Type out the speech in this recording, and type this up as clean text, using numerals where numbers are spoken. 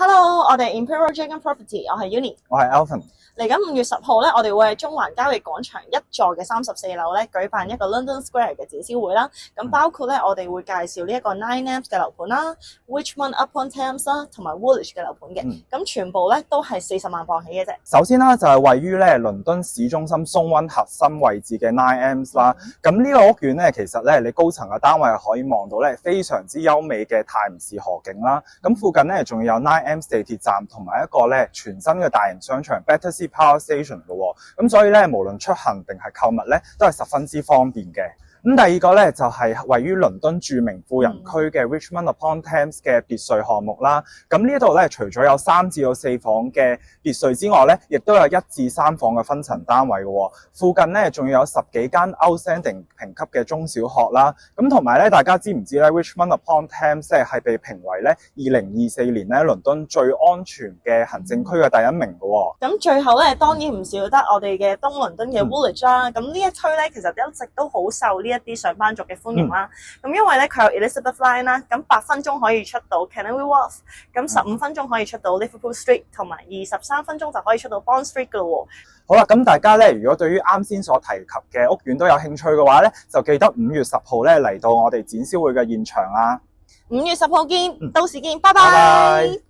Hello，我哋 Imperial Dragon Property，我係 Uni， 我係 Alvin。嚟緊5月10號咧，我哋會喺中環交易廣場一座嘅34樓咧舉辦一個 London Square 嘅展銷會啦。咁包括咧，我哋會介紹呢一個 9 Elms 嘅樓盤啦 ，Richmond Upon Thames 啦，同埋 Woolwich 嘅樓盤嘅。咁全部咧都係40萬磅起嘅啫。首先啦，就係位於咧倫敦市中心松溫核心位置嘅9 Elms 啦。咁呢個屋苑咧，其實咧你高層嘅單位係可以望到咧非常之優美嘅泰晤士河景啦。咁附近咧仲有9 Elms 地鐵站同埋一個咧全新嘅大型商場 Battersea Power Station 嘅喎。咁所以咧，無論出行定係購物咧，都係十分之方便嘅。咁第二個咧就係位於倫敦著名富人區嘅 Richmond Upon Thames 嘅別墅項目啦。咁呢度咧除咗有3至4房嘅別墅之外咧，亦都有1至3房嘅分層單位嘅。附近咧仲有10幾間 Outstanding 評級嘅中小學啦。咁同埋咧，大家知唔知咧 Richmond Upon Thames 咧係被評為咧2024年咧倫敦最安全嘅行政區嘅第1名嘅。咁最後咧，當然唔少得我哋嘅東倫敦嘅 Woolwich 啦。咁呢一區咧，其實一直都好受呢一啲上班族嘅歡迎啦。咁因為咧佢有 Elizabeth Line 啦，咁8分鐘可以出到 Canary Wharf， 咁15分鐘可以出到 Liverpool Street， 同埋23分鐘就可以出到 Bond Street 噶咯。好啦，咁大家咧，如果對於啱先所提及嘅屋苑都有興趣嘅話咧，就記得5月10號咧嚟到我哋展銷會嘅現場啦。5月10號見，到時見，拜拜。拜拜。